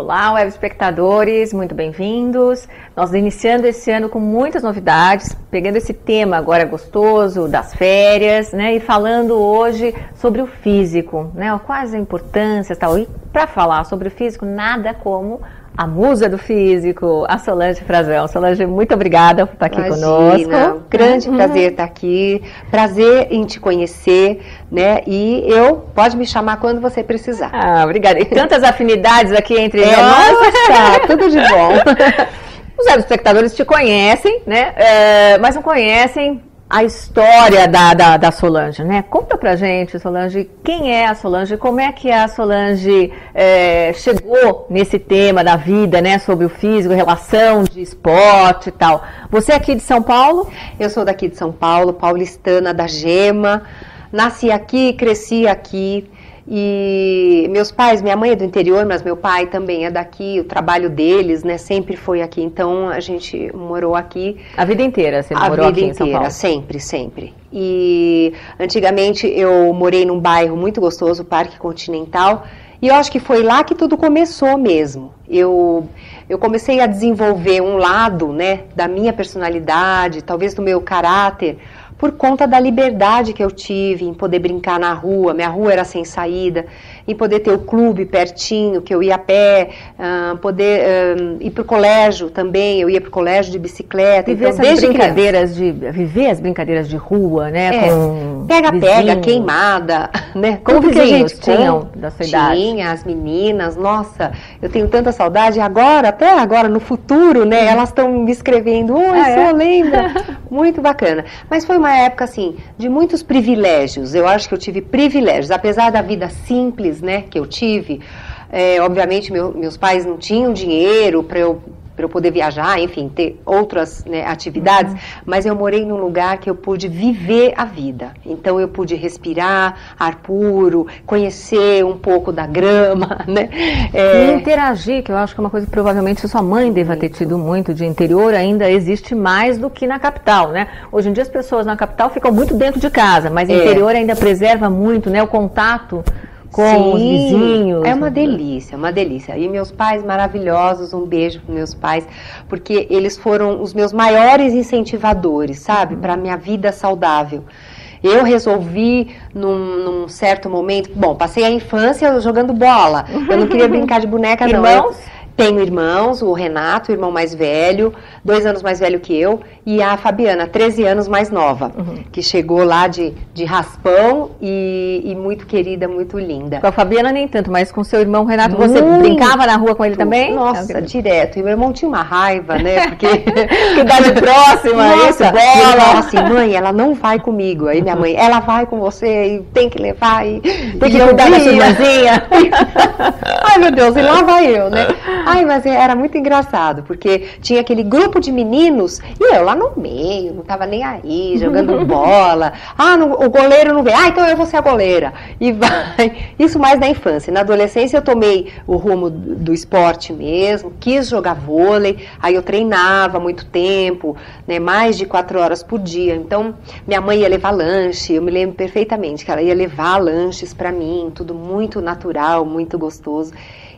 Olá, web espectadores, muito bem-vindos. Nós iniciando esse ano com muitas novidades, pegando esse tema agora gostoso das férias, né? E falando hoje sobre o físico, né? Quais a importância e tal. E para falar sobre o físico, nada como a musa do físico, a Solange Frazão. Solange, muito obrigada por estar aqui conosco. Grande prazer estar aqui, prazer em te conhecer, né? E pode me chamar quando você precisar. Ah, obrigada. E tantas afinidades aqui entre nós. Nossa, tudo de bom. Os web espectadores te conhecem, né? Mas não conhecem a história da Solange, né? Conta pra gente, Solange, quem é a Solange, como é que a Solange chegou nesse tema da vida, né? Sobre o físico, relação de esporte e tal. Você é aqui de São Paulo? Eu sou daqui de São Paulo, paulistana da Gema. Nasci aqui, cresci aqui. E meus pais, minha mãe é do interior, mas meu pai também é daqui, o trabalho deles, né, sempre foi aqui, então a gente morou aqui. A vida inteira você morou aqui em São Paulo? A vida inteira, sempre, sempre. E antigamente eu morei num bairro muito gostoso, o Parque Continental, e eu acho que foi lá que tudo começou mesmo. Eu comecei a desenvolver um lado, né, da minha personalidade, talvez do meu caráter, por conta da liberdade que eu tive em poder brincar na rua, minha rua era sem saída, em poder ter o clube pertinho, que eu ia a pé, poder ir para o colégio também, eu ia para o colégio de bicicleta. Viver as brincadeiras de rua, né? Com pega-pega, queimada, né? Como que a gente tinham da sua idade? Tinha, as meninas, nossa, eu tenho tanta saudade, agora, até agora, no futuro, né? Elas estão me escrevendo, oi, lembra? Muito bacana. Mas foi uma época, assim, de muitos privilégios, eu acho que eu tive privilégios, apesar da vida simples, né, que eu tive, obviamente meus pais não tinham dinheiro para eu poder viajar, enfim, ter outras, né, atividades, mas eu morei num lugar que eu pude viver a vida, então eu pude respirar ar puro, conhecer um pouco da grama, né, e interagir, que eu acho que é uma coisa que provavelmente sua mãe deva ter tido muito, de interior ainda existe mais do que na capital, né, hoje em dia as pessoas na capital ficam muito dentro de casa, mas interior ainda preserva muito, né, o contato com os vizinhos. É uma delícia, uma delícia. E meus pais maravilhosos, um beijo para meus pais, porque eles foram os meus maiores incentivadores, sabe, para a minha vida saudável. Eu resolvi, num certo momento, passei a infância jogando bola, eu não queria brincar de boneca, não. Irmãos? Tenho irmãos, o Renato, o irmão mais velho, 2 anos mais velho que eu, e a Fabiana, 13 anos mais nova, que chegou lá de raspão e muito querida, muito linda. Com a Fabiana nem tanto, mas com seu irmão Renato, você brincava na rua com ele também? Nossa, direto. E meu irmão tinha uma raiva, né, porque... idade próxima, isso, bola. Ele falava assim, mãe, ela não vai comigo. Aí minha mãe, ela vai com você, e tem que levar, e tem que cuidar da sua irmãzinha. Ai, meu Deus, e lá vai eu, né? Ai, mas era muito engraçado, porque tinha aquele grupo de meninos e eu lá no meio, não tava nem aí, jogando bola. O goleiro não vem. Então eu vou ser a goleira. E vai. Isso mais na infância. Na adolescência eu tomei o rumo do esporte mesmo, quis jogar vôlei, aí eu treinava muito tempo, né, mais de 4 horas por dia. Então, minha mãe ia levar lanche, eu me lembro perfeitamente que ela ia levar lanches pra mim, tudo muito natural, muito gostoso.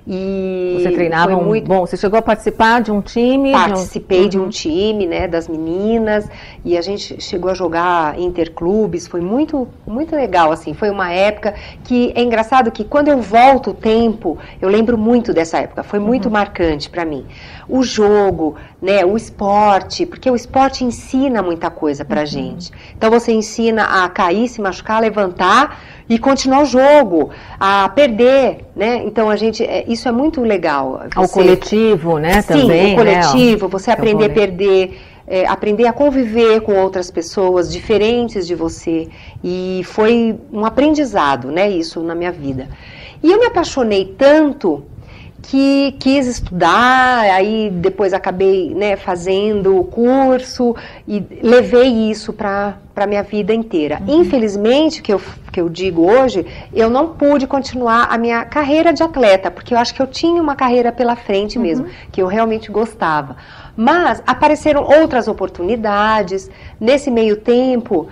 E você treinava Bom, você chegou a participar de um time? Participei de um time, né, das meninas, e a gente chegou a jogar interclubes, foi muito, muito legal, assim, foi uma época que, é engraçado que quando eu volto o tempo, eu lembro muito dessa época, foi muito marcante para mim. O jogo, né, o esporte, porque o esporte ensina muita coisa pra gente. Então você ensina a cair, se machucar, levantar e continuar o jogo, a perder, né? Então isso é muito legal. O coletivo, né? Sim, também, o coletivo, né? Você aprender a perder, aprender a conviver com outras pessoas diferentes de você. E foi um aprendizado, né? Isso na minha vida. E eu me apaixonei tanto que quis estudar, aí depois acabei, né, fazendo o curso e levei isso para a minha vida inteira. Infelizmente, que eu digo hoje, eu não pude continuar a minha carreira de atleta, porque eu acho que eu tinha uma carreira pela frente mesmo, que eu realmente gostava. Mas apareceram outras oportunidades. Nesse meio tempo,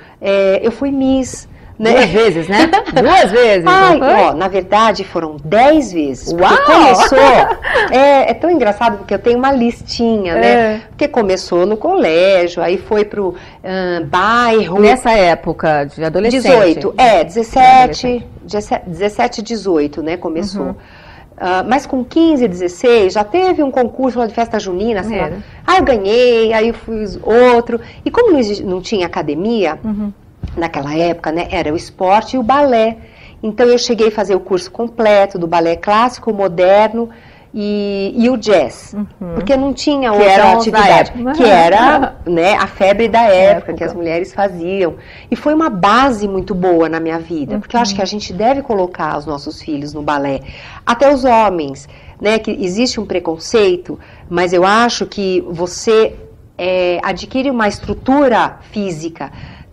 eu fui Miss né? 2 vezes, né? 2 vezes. Ai, ó, na verdade foram 10 vezes. Uau! Porque começou, é tão engraçado porque eu tenho uma listinha, né? Porque começou no colégio, aí foi pro bairro. Nessa época de adolescente. 18, 17, 18, né, começou. Mas com 15, 16, já teve um concurso lá de festa junina, sei lá. Aí eu ganhei, aí eu fiz outro. E como não tinha academia, naquela época, né, era o esporte e o balé. Então eu cheguei a fazer o curso completo do balé clássico, moderno e o jazz. Porque não tinha outra atividade. Que era, né, a febre da época, que as mulheres faziam. E foi uma base muito boa na minha vida. Porque eu acho que a gente deve colocar os nossos filhos no balé. Até os homens, né, que existe um preconceito, mas eu acho que você adquire uma estrutura física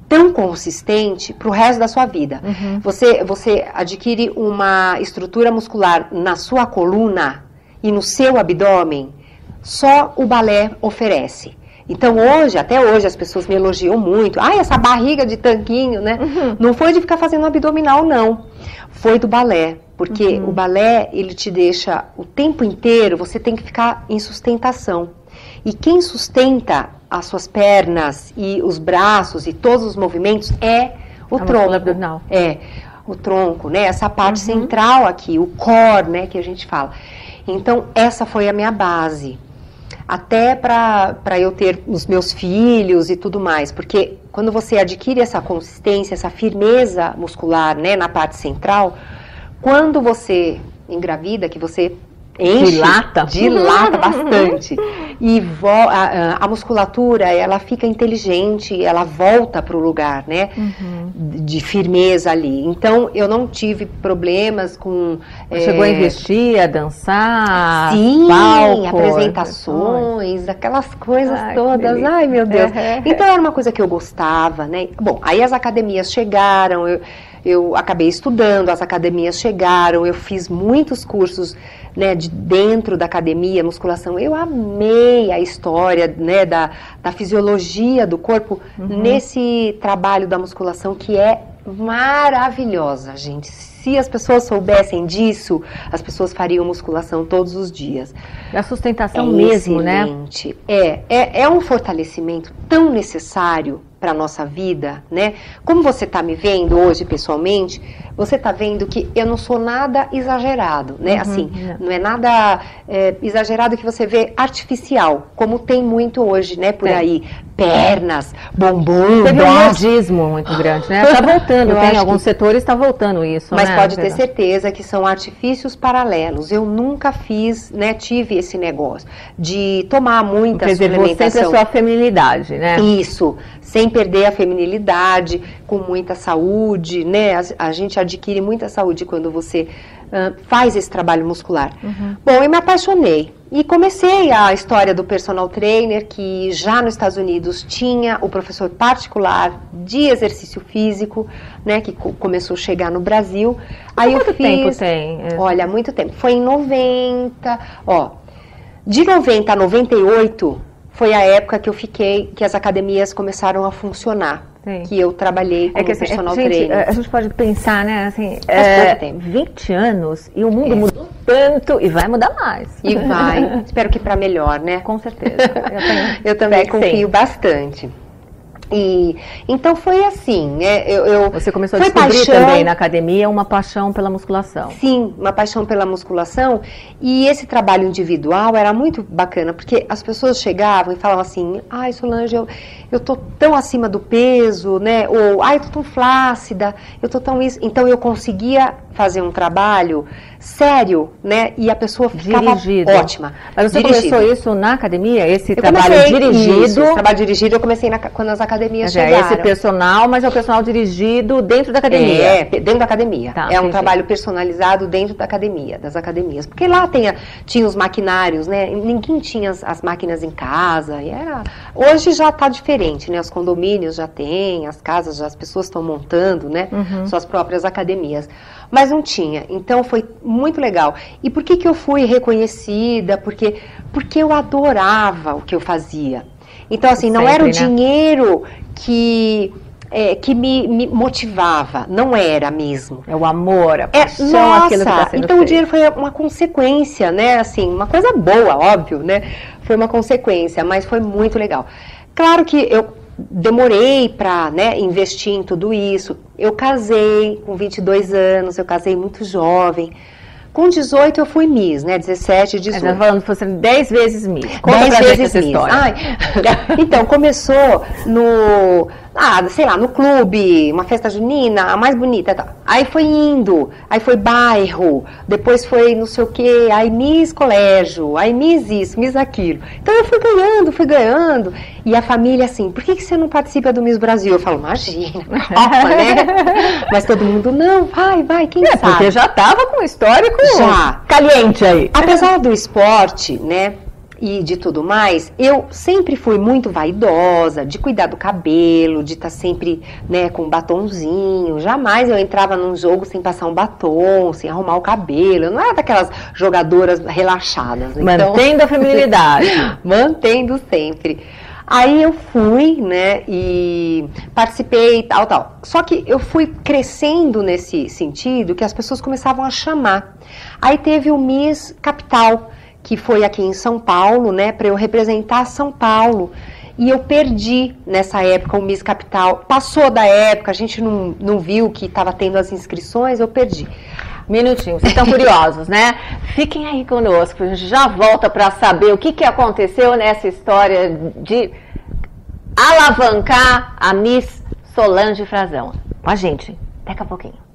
tão consistente para o resto da sua vida. Você adquire uma estrutura muscular na sua coluna e no seu abdômen, só o balé oferece. Então hoje, até hoje, as pessoas me elogiam muito. Ai, essa barriga de tanquinho, né? Não foi de ficar fazendo abdominal, não. Foi do balé. Porque o balé, ele te deixa o tempo inteiro, você tem que ficar em sustentação. E quem sustenta as suas pernas e os braços e todos os movimentos é o tronco. Abdominal. O tronco, né? Essa parte central aqui, o core, né, que a gente fala. Então, essa foi a minha base. Até para eu ter os meus filhos e tudo mais. Porque quando você adquire essa consistência, essa firmeza muscular, né, na parte central, quando você engravida, que você enche, dilata bastante. E a musculatura, ela fica inteligente, ela volta para o lugar, né? De firmeza ali. Então, eu não tive problemas com... Chegou a investir, a dançar, sim, palco, apresentações, aquelas coisas todas. Ai, meu Deus. Então, era uma coisa que eu gostava, né? Bom, aí as academias chegaram, eu acabei estudando, as academias chegaram, eu fiz muitos cursos, né, dentro da academia, musculação. Eu amei a história, né, da fisiologia do corpo nesse trabalho da musculação, que é maravilhosa, gente. Se as pessoas soubessem disso, as pessoas fariam musculação todos os dias. A sustentação mesmo, excelente, né? É um fortalecimento tão necessário para a nossa vida, né? Como você está me vendo hoje pessoalmente, você está vendo que eu não sou nada exagerado, né? Assim, não é nada exagerado que você vê artificial, como tem muito hoje, né? Por aí, pernas, bumbum, teve um modismo muito grande, né? Está voltando, tem alguns setores, está voltando isso, mas né? Pode ter certeza que são artifícios paralelos. Eu nunca fiz, né? Tive esse negócio de tomar muita suplementação. Sempre a sua feminilidade, né? Isso, sem perder a feminilidade, com muita saúde, né? A gente adquire muita saúde quando você faz esse trabalho muscular. Bom, eu me apaixonei e comecei a história do personal trainer, que já nos Estados Unidos tinha o professor particular de exercício físico, né? Que começou a chegar no Brasil. Aí quanto tempo tem? Olha, muito tempo. Foi em 90, de 90 a 98... foi a época que eu fiquei, que as academias começaram a funcionar. Sim. Que eu trabalhei como personal trainer. A gente pode pensar, né, assim, 20 anos e o mundo mudou tanto e vai mudar mais. E vai. Espero que para melhor, né? Com certeza. Eu também confio bastante. E então foi assim, né? Você começou a descobrir também na academia uma paixão pela musculação. Sim, uma paixão pela musculação. E esse trabalho individual era muito bacana, porque as pessoas chegavam e falavam assim: ai, Solange, eu tô tão acima do peso, né? Ou ai, eu tô tão flácida, eu tô tão isso. Então eu conseguia fazer um trabalho sério, né? E a pessoa ficava ótima. Mas você começou isso na academia? Esse trabalho dirigido? Isso, esse trabalho dirigido eu comecei quando as academias chegaram. Esse personal, mas é o personal dirigido dentro da academia. Dentro da academia. Tá, um trabalho personalizado dentro da academia, das academias. Porque lá tinha os maquinários, né? Ninguém tinha as máquinas em casa. Hoje já está diferente, né? Os condomínios já têm, as casas, as pessoas estão montando, né? Suas próprias academias. Mas não tinha. Então foi muito legal. E por que eu fui reconhecida? Porque eu adorava o que eu fazia. Então, assim, não era o dinheiro que que me motivava, não era mesmo. É o amor, a paixão, aquilo que está sendo então feito. O dinheiro foi uma consequência, né? Assim, uma coisa boa, óbvio, né? Foi uma consequência, mas foi muito legal. Claro que eu demorei para, né, investir em tudo isso. Eu casei com 22 anos, eu casei muito jovem. Com 18 eu fui Miss, né? 17, 18. Você está falando que você 10 vezes Miss. Conta 10 pra gente vezes essa Miss. história. Ai, então, começou sei lá, no clube, uma festa junina, a mais bonita. Tá. Aí foi indo, aí foi bairro, depois foi não sei o quê, aí Miss colégio, aí Miss isso, Miss aquilo. Então eu fui ganhando. E a família assim, por que você não participa do Miss Brasil? Eu falo, imagina, opa, né? Mas todo mundo, não, vai, quem sabe? Porque já estava com o histórico já caliente aí. Apesar do esporte, né? E de tudo mais, eu sempre fui muito vaidosa, de cuidar do cabelo, de estar sempre, né, com um batonzinho. Jamais eu entrava num jogo sem passar um batom, sem arrumar o cabelo. Eu não era daquelas jogadoras relaxadas. Mantendo a feminilidade. Mantendo sempre. Aí eu fui, né, e participei, tal. Só que eu fui crescendo nesse sentido que as pessoas começavam a chamar. Aí teve o Miss Capital, que foi aqui em São Paulo, né, para eu representar São Paulo. E eu perdi nessa época o Miss Capital. Passou da época, a gente não viu que estava tendo as inscrições, eu perdi. Minutinho, vocês estão curiosos, né? Fiquem aí conosco, a gente já volta para saber o que aconteceu nessa história de alavancar a Miss Solange Frazão. Com a gente, daqui a pouquinho.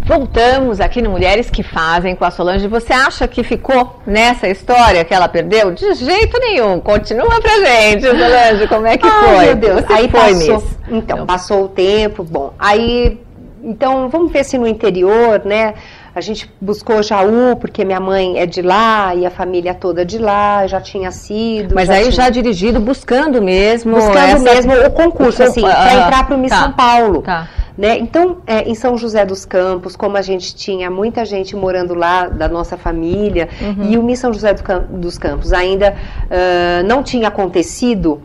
Voltamos aqui no Mulheres que Fazem com a Solange. Você acha que ficou nessa história que ela perdeu? De jeito nenhum. Continua pra gente, Solange, como é que foi? Meu Deus, você aí foi, passou. Miss. Então, passou o tempo, bom. Aí, então, vamos ver se no interior, né? A gente buscou Jaú, porque minha mãe é de lá e a família toda de lá, já tinha sido. Mas aí já dirigido, buscando mesmo o concurso, assim, para entrar para o Miss São Paulo. Tá. Né? Então, em São José dos Campos, como a gente tinha muita gente morando lá da nossa família, e o Miss São José dos Campos ainda não tinha acontecido,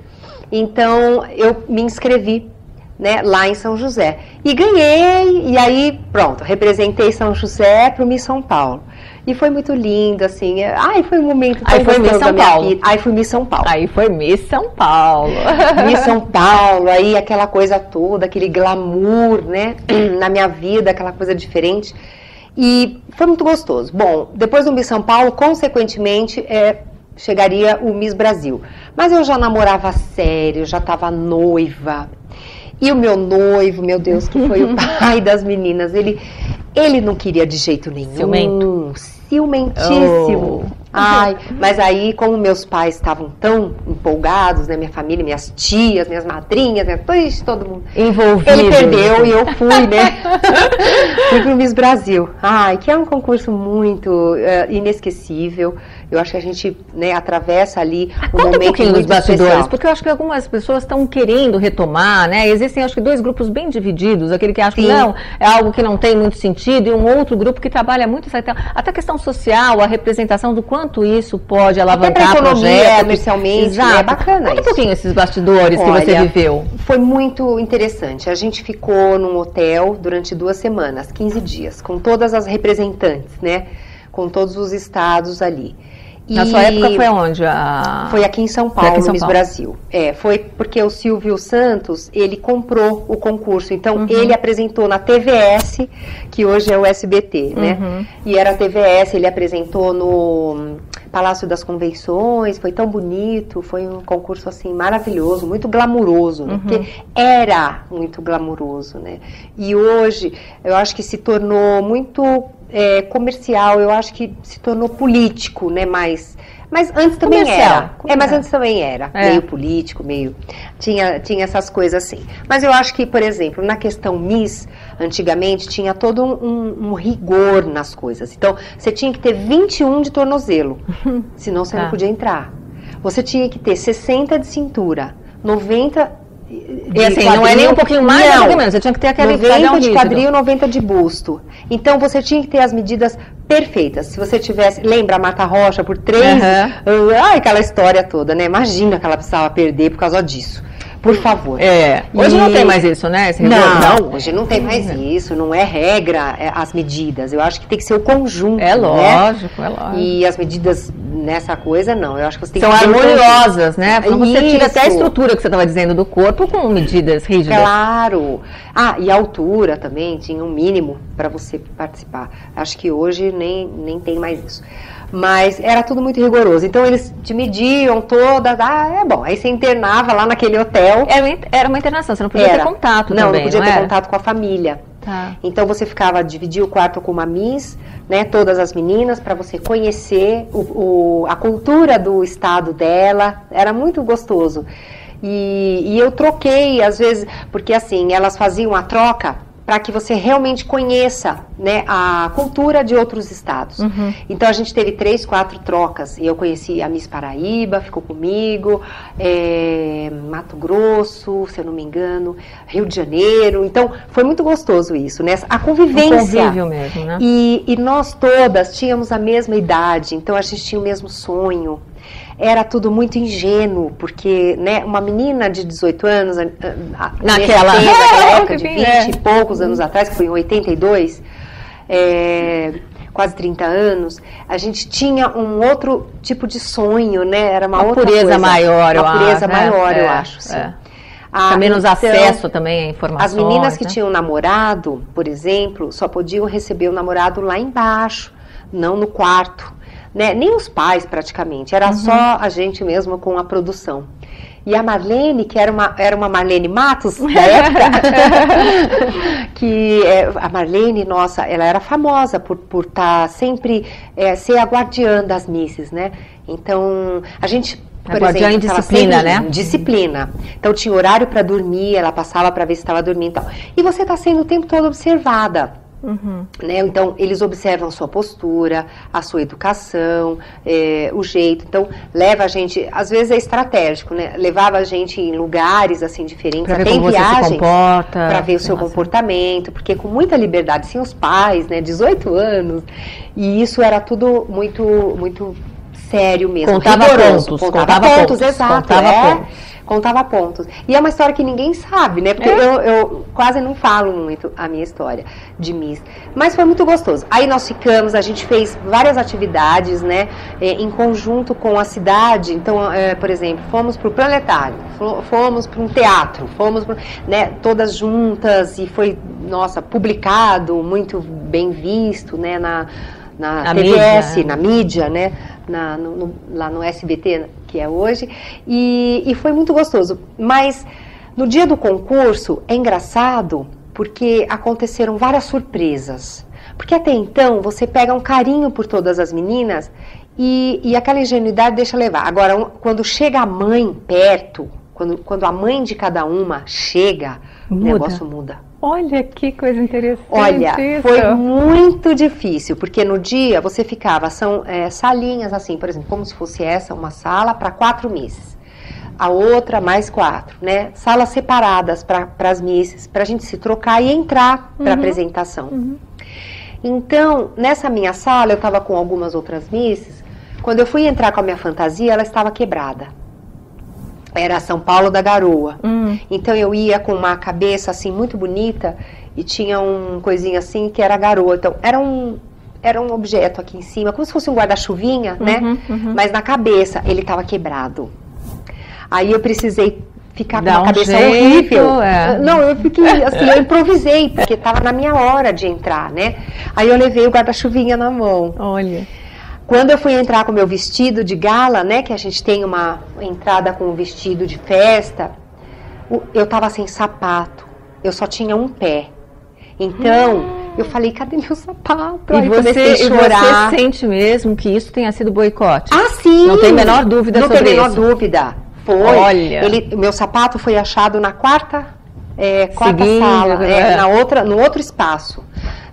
então eu me inscrevi, né, lá em São José. E ganhei, e aí, pronto, representei São José para o Miss São Paulo. E foi muito lindo, assim. Ai, foi um momento tão gostoso da minha vida. Aí fui Miss São Paulo. Aí foi Miss São Paulo. Miss São Paulo, aí aquela coisa toda, aquele glamour, né, na minha vida, aquela coisa diferente. E foi muito gostoso. Bom, depois do Miss São Paulo, consequentemente, chegaria o Miss Brasil. Mas eu já namorava sério, já estava noiva. E o meu noivo, meu Deus, que foi o pai das meninas, ele não queria de jeito nenhum. Ciumentíssimo. Oh. Ai, mas aí, como meus pais estavam tão empolgados, né, minha família, minhas tias, minhas madrinhas, todo mundo envolvido. Ele perdeu e eu fui, né? Fui pro Miss Brasil. Ai, que é um concurso muito inesquecível. Eu acho que a gente, né, atravessa ali um momento muito bastidores, especial. porque eu acho que algumas pessoas estão querendo retomar, né? Existem, acho que, dois grupos bem divididos. Aquele que acha que não, é algo que não tem muito sentido, e um outro grupo que trabalha muito até a questão social, a representação do quanto isso pode alavancar projetos. Comercialmente, exato. É bacana. Conta um pouquinho esses bastidores que você viveu. Foi muito interessante. A gente ficou num hotel durante 2 semanas, 15 dias, com todas as representantes, né? Com todos os estados ali. Na sua época foi onde? Foi aqui em São Paulo, no Miss Brasil. Foi porque o Silvio Santos, ele comprou o concurso. Então, ele apresentou na TVS, que hoje é o SBT, né? E era a TVS, ele apresentou no Palácio das Convenções, foi tão bonito, foi um concurso, assim, maravilhoso, muito glamuroso, né? Porque era muito glamuroso, né? E hoje, eu acho que se tornou muito... comercial, eu acho que se tornou político, né, mas antes também comercial. era. Mas antes também era. Meio político, meio... Tinha essas coisas assim. Mas eu acho que, por exemplo, na questão Miss, antigamente tinha todo um rigor nas coisas. Então, você tinha que ter 21 de tornozelo, senão você não podia entrar. Você tinha que ter 60 de cintura, 90 E assim, não é nem um pouquinho mais, nem um pouquinho menos. Você tinha que ter aquele 90 de quadril, 90 de busto. Então, você tinha que ter as medidas perfeitas. Se você tivesse... Lembra a Marta Rocha, por 3... Ai, aquela história toda, né? Imagina que ela precisava perder por causa disso. Por favor. Hoje não tem mais isso, né? Não, hoje não tem mais isso. Não é regra as medidas. Eu acho que tem que ser o conjunto. É lógico, né? É lógico. E as medidas nessa coisa, não. Eu acho que você tem São que ter harmoniosas, né? Então você tira até a Isso. estrutura que você estava dizendo do corpo com medidas rígidas. Claro. E a altura também tinha um mínimo para você participar. Acho que hoje nem tem mais isso. Mas era tudo muito rigoroso. Então eles te mediam todas. Bom. Aí você internava lá naquele hotel. Era uma internação, você não podia ter contato também, não podia ter era? contato com a família. Tá. Então você dividia o quarto com uma miss, né, todas as meninas, para você conhecer a cultura do estado dela. Era muito gostoso. E eu troquei, às vezes, porque assim, elas faziam a troca para que você realmente conheça, né, a cultura de outros estados. Então a gente teve 3, 4 trocas. E eu conheci a Miss Paraíba, ficou comigo, Mato Grosso, se eu não me engano, Rio de Janeiro. Então foi muito gostoso isso, né? A convivência. Um convívio mesmo, né? E nós todas tínhamos a mesma idade, então a gente tinha o mesmo sonho. Era tudo muito ingênuo, porque, né, uma menina de 18 anos, naquela época de 20 e poucos anos atrás, que foi em 82, quase 30 anos, a gente tinha um outro tipo de sonho, né? Era uma outra pureza coisa. maior, eu acho. Uma pureza maior, eu acho, sim. Menos acesso também a informações. As meninas que tinham namorado, por exemplo, só podiam receber o namorado lá embaixo, não no quarto. Né? Nem os pais praticamente, era só a gente mesmo com a produção. E a Marlene, que era uma Marlene Matos da época, a Marlene, nossa, ela era famosa por estar sempre, ser a guardiã das misses, né? Então, a gente... Por exemplo, em disciplina, né? Disciplina. Então, tinha horário para dormir, ela passava para ver se estava dormindo e tal. E você está sendo o tempo todo observada. Né? Então, eles observam a sua postura, a sua educação, o jeito. Então, leva a gente, às vezes é estratégico, né? Levava a gente em lugares assim diferentes, pra ver até em como viagens, você se comporta, para ver o seu comportamento, porque com muita liberdade, sem os pais, né? 18 anos, e isso era tudo muito, muito sério mesmo. Contava pontos. Contava pontos, exato. Contava pontos. E é uma história que ninguém sabe, né? Porque eu quase não falo muito a minha história de Miss. Mas foi muito gostoso. Aí nós ficamos, a gente fez várias atividades, né? Em conjunto com a cidade. Então, por exemplo, fomos para o Planetário, fomos para um teatro, né? Todas juntas e foi, nossa, publicado, muito bem visto, né? Na TVS, mídia, na mídia, né? Lá no SBT, que é hoje, e foi muito gostoso. Mas no dia do concurso é engraçado porque aconteceram várias surpresas. Porque até então você pega um carinho por todas as meninas e aquela ingenuidade deixa levar. Agora, quando chega a mãe perto, quando a mãe de cada uma chega, o negócio muda. Olha que coisa interessante. Olha, foi muito difícil, porque no dia você ficava, são salinhas assim, por exemplo, como se fosse uma sala para 4 misses, a outra mais 4, né? Salas separadas para as misses, para a gente se trocar e entrar para a apresentação. Então, nessa minha sala, eu estava com algumas outras misses, quando eu fui entrar com a minha fantasia, ela estava quebrada. Era São Paulo da Garoa. Então eu ia com uma cabeça assim muito bonita e tinha um coisinho assim que era garoa. Então era um objeto aqui em cima, como se fosse um guarda-chuvinha, né? Mas na cabeça ele estava quebrado. Aí eu precisei ficar com uma cabeça horrível. Não, eu fiquei assim, eu improvisei, porque estava na minha hora de entrar, né? Aí eu levei o guarda-chuvinha na mão. Olha. Quando eu fui entrar com o meu vestido de gala, né, que a gente tem uma entrada com o vestido de festa, eu tava sem sapato, eu só tinha um pé. Então, eu falei, cadê meu sapato? Aí comecei a chorar. Você sente mesmo que isso tenha sido boicote? Sim! Não tem a menor dúvida sobre isso. Não tem a menor dúvida. Foi. Olha. Meu sapato foi achado na quarta sala, no outro espaço.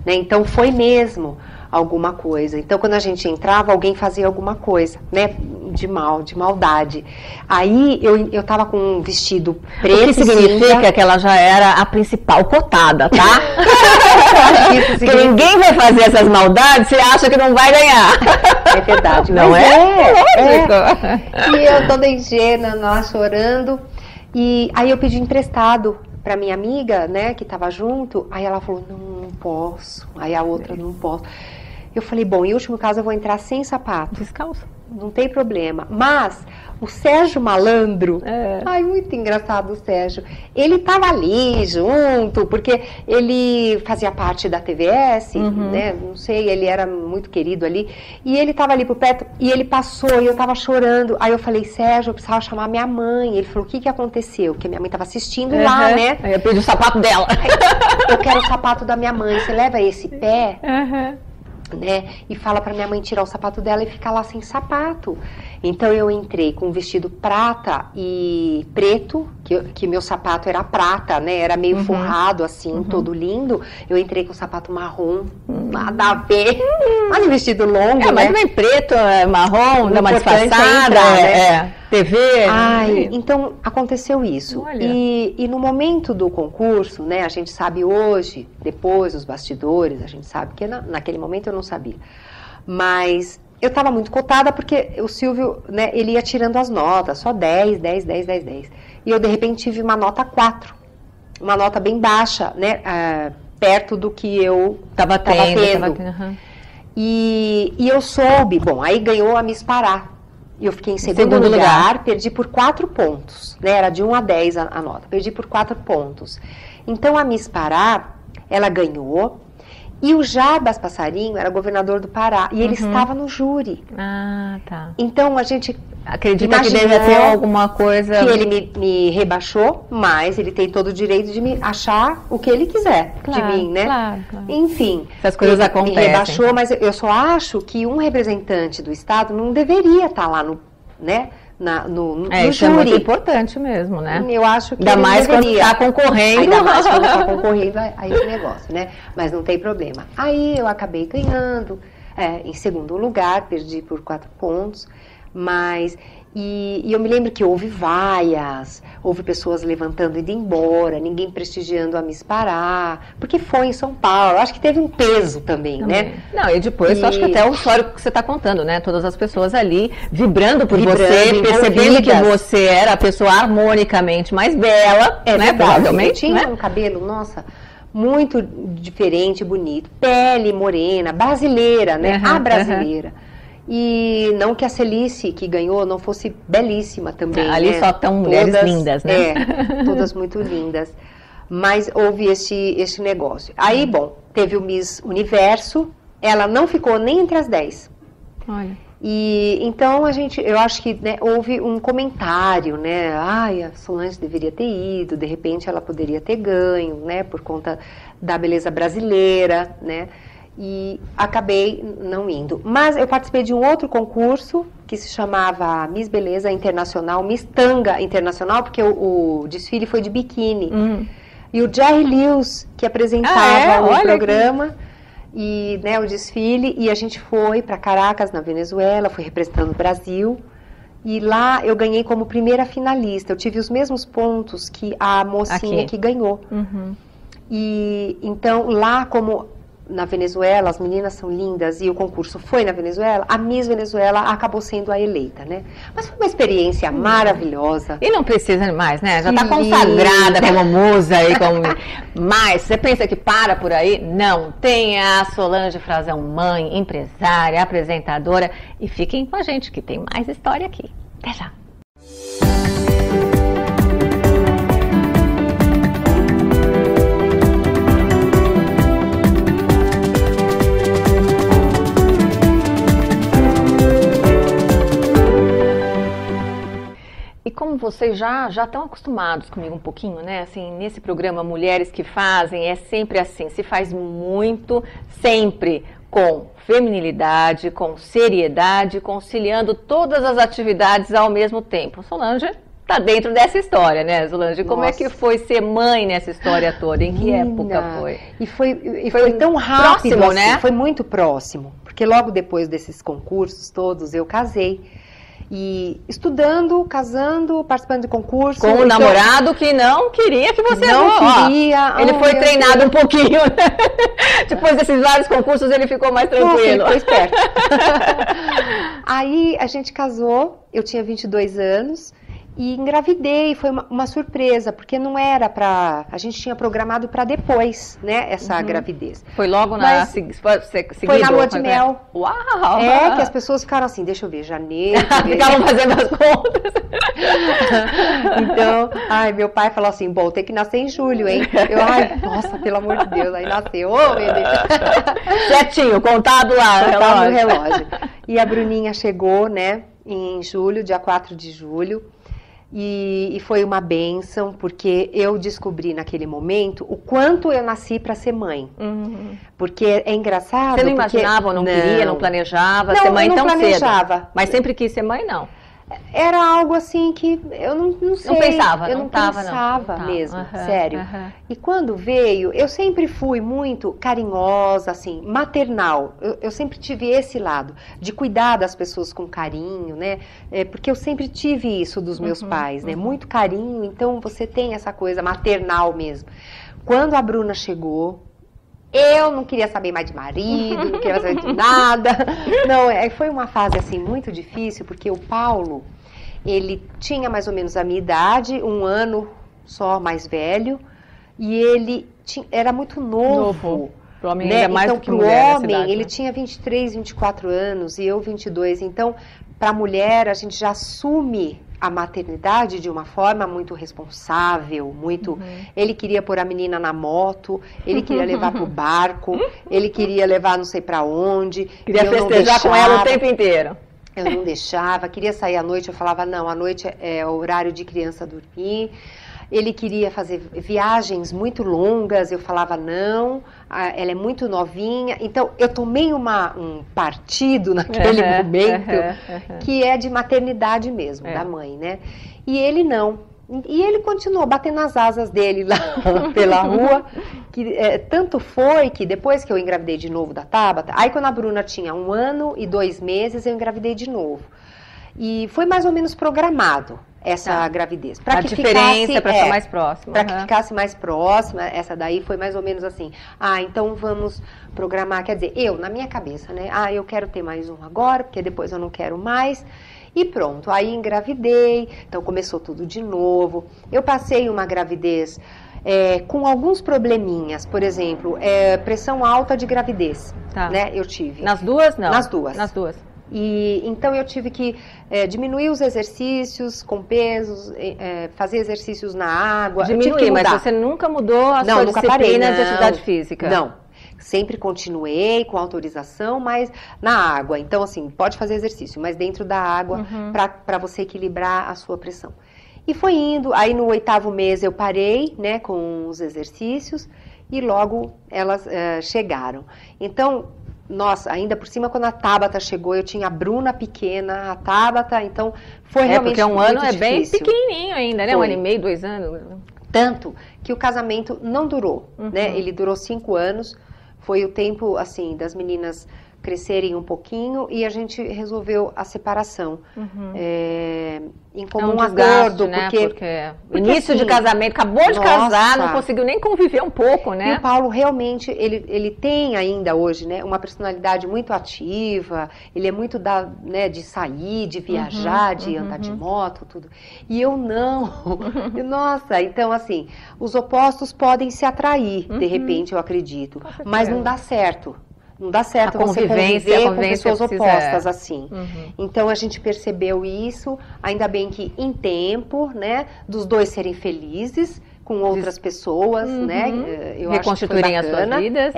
Né? Então, foi mesmo alguma coisa. Então, quando a gente entrava, alguém fazia alguma coisa, né? de maldade. Aí eu tava com um vestido preto. O que significa que ela já era a principal cotada, tá? Porque ninguém vai fazer essas maldades, você acha que não vai ganhar. É verdade. Não é? Lógico. E eu toda ingênua, lá chorando. E aí eu pedi emprestado pra minha amiga, né, que tava junto. Aí ela falou, não posso. Aí a outra, não posso. Eu falei, bom, em último caso eu vou entrar sem sapato. Descalço. Não tem problema. Mas o Sérgio Malandro, ai, muito engraçado o Sérgio, ele tava ali junto, porque ele fazia parte da TVS, né, não sei, ele era muito querido ali, e ele tava ali por perto, e ele passou, e eu tava chorando, aí eu falei, Sérgio, eu precisava chamar minha mãe, ele falou, o que aconteceu? Porque minha mãe tava assistindo lá, né? Aí eu pedi o sapato dela. Eu quero o sapato da minha mãe, você leva esse pé? Né? E fala pra minha mãe tirar o sapato dela e ficar lá sem sapato. Então eu entrei com um vestido prata e preto, que meu sapato era prata, né? Era meio forrado assim, todo lindo. Eu entrei com o sapato marrom, nada a ver. Mas um vestido longo, né? Mas também preto, marrom, dá uma disfarçada, né? TV. Ai, então aconteceu isso. E no momento do concurso, né, a gente sabe hoje, depois os bastidores, a gente sabe que naquele momento eu não sabia. Mas eu estava muito cotada porque o Silvio, né, ele ia tirando as notas, só 10. E eu de repente tive uma nota 4. Uma nota bem baixa, né, perto do que eu estava tendo. E eu soube, bom, aí ganhou a Miss Pará. E eu fiquei em segundo lugar, perdi por 4 pontos, né? Era de 1 a 10 a nota, perdi por 4 pontos. Então a Miss Pará, ela ganhou, e o Jarbas Passarinho era governador do Pará, e ele estava no júri. Ah, tá. Então a gente acredita que deve ter alguma coisa... Que ele me rebaixou, mas ele tem todo o direito de me achar o que ele quiser de mim, né? Claro. Enfim, essas coisas acontecem. Me rebaixou, mas eu só acho que um representante do Estado não deveria estar lá no isso júri. É muito importante mesmo, né? Eu acho que ainda mais quando está concorrendo. Ainda mais quando está concorrendo a esse negócio, né? Mas não tem problema. Aí eu acabei ganhando em segundo lugar, perdi por 4 pontos, mas... E eu me lembro que houve vaias, houve pessoas levantando e indo embora, ninguém prestigiando a Miss Pará, porque foi em São Paulo. Acho que teve um peso também, né? Não, e depois, acho que até o histórico que você está contando, né? Todas as pessoas ali vibrando por você, percebendo que você era a pessoa harmonicamente mais bela, né? Provavelmente. Eu tinha um cabelo, nossa, muito diferente, bonito, pele morena, brasileira, né? A brasileira. E não que a Celice, que ganhou, não fosse belíssima também. Ali né? só estão mulheres lindas, né? Todas muito lindas. Mas houve esse negócio. Aí, bom, teve o Miss Universo, ela não ficou nem entre as 10. Olha. E então eu acho que houve um comentário, né? Ai, a Solange deveria ter ido, de repente ela poderia ter ganho, né? Por conta da beleza brasileira, né? E acabei não indo. Mas eu participei de um outro concurso que se chamava Miss Beleza Internacional, Miss Tanga Internacional, porque o desfile foi de biquíni. E o Jerry Lewis, que apresentava o programa, e o desfile, e a gente foi para Caracas, na Venezuela, fui representando o Brasil. E lá eu ganhei como primeira finalista. Eu tive os mesmos pontos que a mocinha que ganhou. E então lá, como na Venezuela, as meninas são lindas e o concurso foi na Venezuela, a Miss Venezuela acabou sendo a eleita, né? Mas foi uma experiência maravilhosa. E não precisa mais, né? Já está consagrada como musa aí, mas você pensa que para por aí? Não. Tem a Solange Frazão, mãe, empresária, apresentadora, e fiquem com a gente que tem mais história aqui. Até já. E como vocês já estão acostumados comigo um pouquinho, né? Assim, nesse programa Mulheres que Fazem, é sempre assim, se faz muito, sempre com feminilidade, com seriedade, conciliando todas as atividades ao mesmo tempo. Solange está dentro dessa história, né, Solange? Como é que foi ser mãe nessa história toda? Em que época foi? E foi tão rápido, próximo, assim, né? Foi muito próximo, porque logo depois desses concursos todos eu casei. E estudando, casando, participando de concurso. Com um namorado que não queria que você não queria. Ele foi treinado um pouquinho, né? Depois desses vários concursos, ele ficou mais tranquilo. Ficou esperto. Aí a gente casou, eu tinha 22 anos. E engravidei, foi uma surpresa, porque não era pra... A gente tinha programado para depois, né, essa gravidez. Foi logo Mas seguido? Foi na lua de mel. Uau! É, que as pessoas ficaram assim, deixa eu ver, janeiro... Ficavam fazendo as contas. Então, meu pai falou assim, bom, tem que nascer em julho, hein? Eu, nossa, pelo amor de Deus, aí nasceu, meu Deus. Certinho, contado lá, contado no relógio. E a Bruninha chegou, né, em julho, dia 4 de julho. E foi uma bênção, porque eu descobri naquele momento o quanto eu nasci para ser mãe. Porque é engraçado. Você não imaginava, ou não queria, não planejava ser mãe tão planejava. Cedo? Mas sempre quis ser mãe, não? Era algo assim que eu não sei. Não pensava, eu não pensava mesmo, sério. E quando veio, eu sempre fui muito carinhosa, assim, maternal. Eu sempre tive esse lado, de cuidar das pessoas com carinho, né? Porque eu sempre tive isso dos meus pais, né? Muito carinho, então você tem essa coisa maternal mesmo. Quando a Bruna chegou, eu não queria saber mais de marido, não queria saber de nada. Não, foi uma fase assim muito difícil, porque o Paulo, ele tinha mais ou menos a minha idade, 1 ano só mais velho, e ele era muito novo. Pro homem, né? ainda mais então, do que pro mulher homem, idade, ele né? tinha 23, 24 anos e eu 22. Então, para a mulher, a gente já assume a maternidade de uma forma muito responsável, muito... Ele queria pôr a menina na moto, ele queria levar pro barco, ele queria levar não sei para onde. Queria festejar com ela o tempo inteiro. Eu não deixava, queria sair à noite, eu falava, não, à noite é o horário de criança dormir. Ele queria fazer viagens muito longas, eu falava não, ela é muito novinha. Então, eu tomei um partido naquele momento, que é de maternidade mesmo, da mãe, né? E ele não. E ele continuou batendo as asas dele lá pela rua. Tanto foi que depois que eu engravidei de novo da Tabata, aí quando a Bruna tinha 1 ano e 2 meses, eu engravidei de novo. E foi mais ou menos programado essa gravidez. A diferença para ficar mais próxima. Para que ficasse mais próxima, essa daí foi mais ou menos assim. Então vamos programar, quer dizer, eu, na minha cabeça, né? Eu quero ter mais um agora, porque depois eu não quero mais. E pronto, aí engravidei, então começou tudo de novo. Eu passei uma gravidez com alguns probleminhas, por exemplo, pressão alta de gravidez, né? Eu tive. Nas duas, não? Nas duas. Nas duas. E então eu tive que diminuir os exercícios com pesos, fazer exercícios na água. Diminuir, mas você nunca mudou a sua disciplina de atividade física? Não, sempre continuei com autorização, mas na água. Então, assim, pode fazer exercício, mas dentro da água, para você equilibrar a sua pressão. E foi indo, aí no 8º mês eu parei, né, com os exercícios e logo elas chegaram. Então, nossa, ainda por cima, quando a Tabata chegou, eu tinha a Bruna pequena, a Tabata, então foi realmente muito difícil. Porque 1 ano é bem pequenininho ainda, né? 1 ano e meio, 2 anos. Tanto que o casamento não durou, né? Ele durou 5 anos, foi o tempo, assim, das meninas crescerem um pouquinho e a gente resolveu a separação. Em comum acordo, né? Porque início assim, de casamento, acabou de casar, não conseguiu nem conviver um pouco, né? E o Paulo realmente, ele tem ainda hoje, né, uma personalidade muito ativa, ele é muito de sair, de viajar, de andar de moto, tudo. E eu não. Nossa, então assim, os opostos podem se atrair, de repente, eu acredito, mas não dá certo. Não dá certo você conviver com pessoas opostas assim. Então a gente percebeu isso, ainda bem que em tempo, né, dos dois serem felizes com outras pessoas, né? Eu reconstituírem as suas vidas.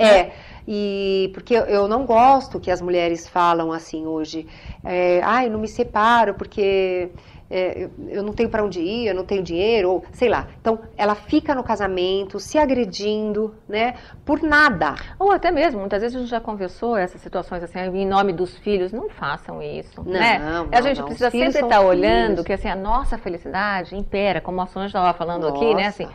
E porque eu não gosto que as mulheres falam assim hoje, eu não me separo porque eu não tenho para onde ir, eu não tenho dinheiro, ou sei lá. Então, ela fica no casamento, se agredindo, né, por nada. Ou até mesmo, muitas vezes a gente já conversou essas situações assim, em nome dos filhos, não façam isso, né? A gente precisa sempre estar olhando que assim, a nossa felicidade impera, como a Sônia estava falando aqui, né, assim,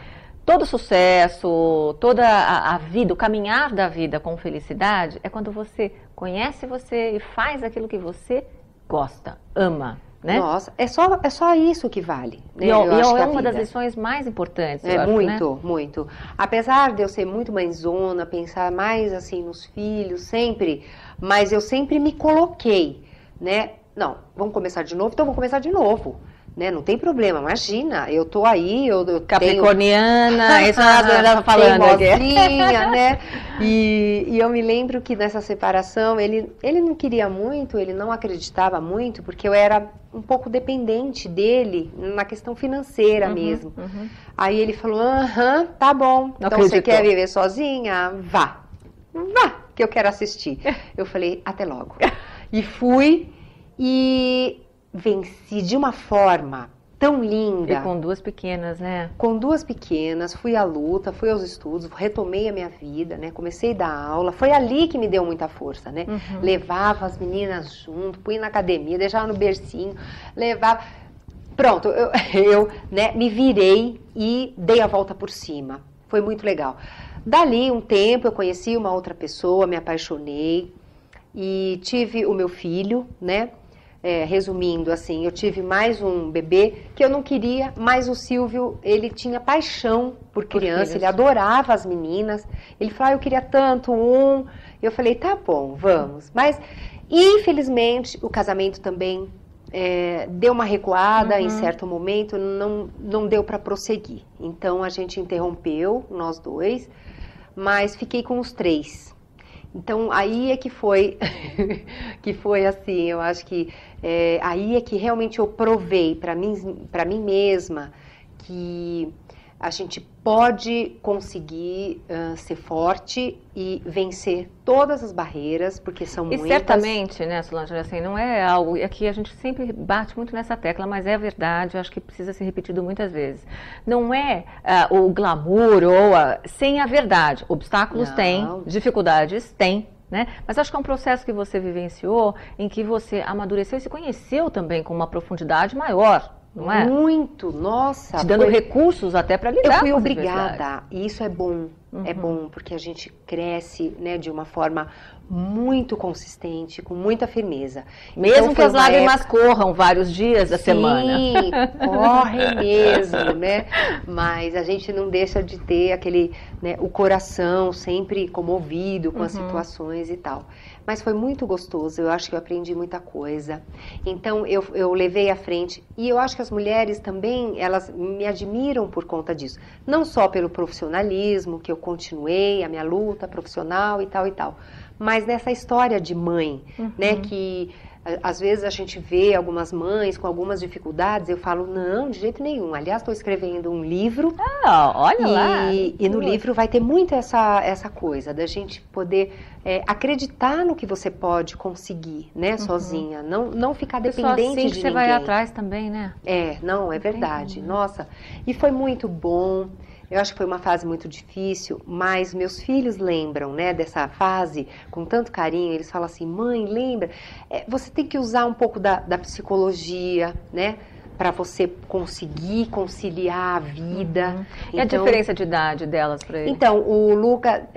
todo sucesso, toda a vida, o caminhar da vida com felicidade é quando você conhece você e faz aquilo que você gosta, ama. né? Nossa, é só isso que vale. Né? E eu acho que é a uma das vida. lições mais importantes, É eu acho, muito, né? muito. Apesar de eu ser muito mãezona, pensar mais assim nos filhos, sempre, mas eu sempre me coloquei, né? Não, vamos começar de novo, então vamos começar de novo. Né? Não tem problema, imagina, eu tô aí, eu Capricorniana, isso nós estava falando aqui. teimosinha, né? E eu me lembro que nessa separação, ele não queria muito, ele não acreditava muito, porque eu era um pouco dependente dele na questão financeira mesmo. Aí ele falou, aham, tá bom, Não então você acreditou. quer viver sozinha? Vá, que eu quero assistir. Eu falei, até logo. E fui e venci de uma forma tão linda. E com 2 pequenas, né? Com 2 pequenas, fui à luta, fui aos estudos, retomei a minha vida, né? Comecei a dar aula. Foi ali que me deu muita força, né? Levava as meninas junto, punha na academia, deixava no bercinho, levava. Pronto, eu né, me virei e dei a volta por cima. Foi muito legal. Dali um tempo eu conheci uma outra pessoa, me apaixonei e tive o meu filho, né? Resumindo, assim, eu tive mais um bebê que eu não queria, mas o Silvio, ele tinha paixão por criança, ele adorava as meninas. Ele falou, eu queria tanto um. Eu falei, tá bom, vamos. Mas, infelizmente, o casamento também deu uma recuada em certo momento, não deu para prosseguir. Então, a gente interrompeu, nós 2, mas fiquei com os 3. Então, aí é que foi, assim, eu acho que aí é que realmente eu provei para mim mesma que a gente pode conseguir ser forte e vencer todas as barreiras, porque são muitas. E certamente, né, Solange, assim, não é algo, aqui a gente sempre bate muito nessa tecla, mas é verdade, eu acho que precisa ser repetido muitas vezes. Não é o glamour ou sem a verdade. Obstáculos tem, dificuldades tem, né? Mas acho que é um processo que você vivenciou, em que você amadureceu e se conheceu também com uma profundidade maior. Não é? Muito, nossa. Te dando recursos até para lidar. Eu fui obrigada, e isso é bom. É bom, porque a gente cresce, né, de uma forma muito consistente, com muita firmeza. Mesmo então, que as lágrimas corram vários dias da semana. Sim, corre mesmo, né? Mas a gente não deixa de ter aquele, né, o coração sempre comovido com as situações e tal. Mas foi muito gostoso, eu acho que eu aprendi muita coisa. Então, eu levei à frente. E eu acho que as mulheres também, elas me admiram por conta disso. Não só pelo profissionalismo, que eu continuei, a minha luta profissional e tal. Mas nessa história de mãe, né, que às vezes a gente vê algumas mães com algumas dificuldades, eu falo, não, de jeito nenhum. Aliás, estou escrevendo um livro. Olha lá. E no livro vai ter muito essa coisa da gente poder acreditar no que você pode conseguir, né, sozinha. Não ficar dependente assim de que ninguém. Você vai atrás também, né? Não, é verdade. Nossa, e foi muito bom. Eu acho que foi uma fase muito difícil, mas meus filhos lembram, né, dessa fase com tanto carinho. Eles falam assim, mãe, lembra? Você tem que usar um pouco da psicologia, né, para você conseguir conciliar a vida. E a diferença de idade delas para ele? Então, o Luca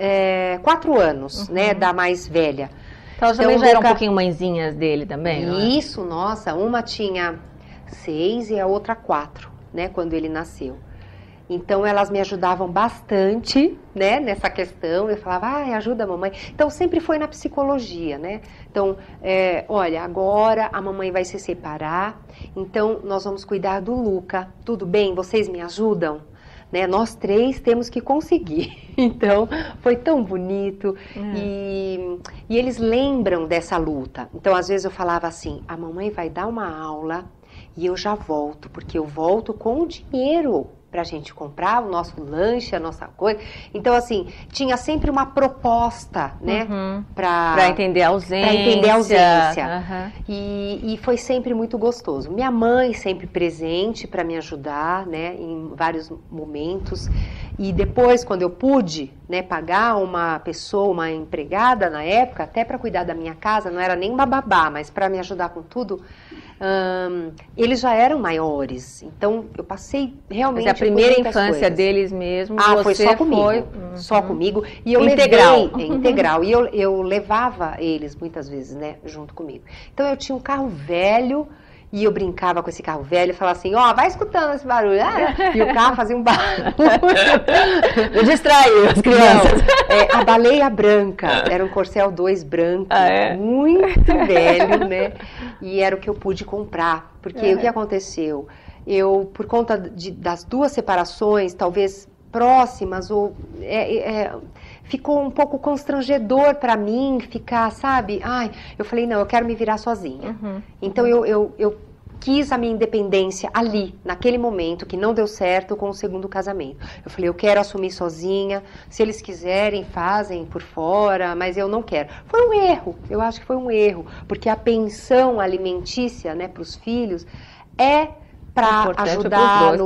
4 anos, né, da mais velha. Então, elas também já eram um pouquinho mãezinhas dele também, não é? Isso, nossa, uma tinha 6 e a outra 4, né, quando ele nasceu. Então, elas me ajudavam bastante, né, nessa questão. Eu falava, ajuda a mamãe. Então, sempre foi na psicologia, né? Então, olha, agora a mamãe vai se separar, então nós vamos cuidar do Luca. Tudo bem? Vocês me ajudam? Né? Nós 3 temos que conseguir. Então, foi tão bonito. E eles lembram dessa luta. Então, às vezes eu falava assim, a mamãe vai dar uma aula e eu já volto, porque eu volto com o dinheiro pra gente comprar o nosso lanche, a nossa coisa. Então, assim, tinha sempre uma proposta, né? Pra entender a ausência. Pra entender a ausência. E foi sempre muito gostoso. Minha mãe sempre presente para me ajudar, né? Em vários momentos. E depois, quando eu pude, né, pagar uma pessoa, uma empregada na época, até para cuidar da minha casa, não era nem uma babá, mas para me ajudar com tudo, eles já eram maiores. Então, eu passei realmente. Mas a primeira infância coisas deles mesmo, foi só comigo. Só comigo. E eu integral. Integral. E eu levava eles muitas vezes, né, junto comigo. Então, eu tinha um carro velho E eu brincava com esse carro velho e falava assim, ó, vai escutando esse barulho. E o carro fazia um barulho. Eu distraí as crianças. Não, a baleia branca, era um Corcel 2 branco, muito velho, né? E era o que eu pude comprar. Porque o que aconteceu? Eu, por conta das duas separações, talvez próximas, ou ficou um pouco constrangedor para mim ficar, sabe? Eu falei, não, eu quero me virar sozinha. Então eu quis a minha independência ali, naquele momento, que não deu certo com o segundo casamento. Eu falei, eu quero assumir sozinha, se eles quiserem, fazem por fora, mas eu não quero. Foi um erro, eu acho que foi um erro, porque a pensão alimentícia, né, para os filhos para ajudar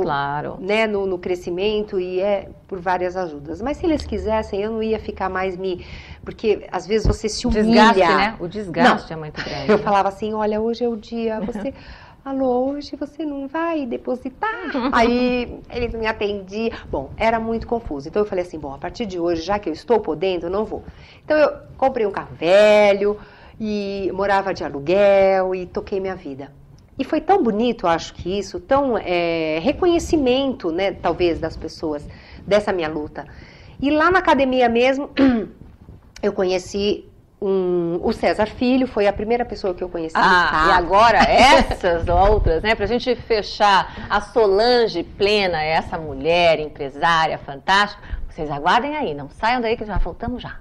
no crescimento e por várias ajudas. Mas se eles quisessem, eu não ia ficar mais Porque às vezes você se humilha. Desgaste, né? O desgaste é muito grande. Eu falava assim, olha, hoje é o dia, alô, hoje você não vai depositar? Aí ele não me atendia. Bom, era muito confuso. Então eu falei assim, a partir de hoje, já que eu estou podendo, eu não vou. Então eu comprei um carro velho e morava de aluguel e toquei minha vida. E foi tão bonito, acho que isso, tão reconhecimento, né, talvez, das pessoas, dessa minha luta. E lá na academia mesmo, eu conheci o César Filho, foi a primeira pessoa que eu conheci. E agora essas outras, né, pra gente fechar, a Solange Plena, essa mulher empresária fantástica, vocês aguardem aí, não saiam daí que já voltamos já.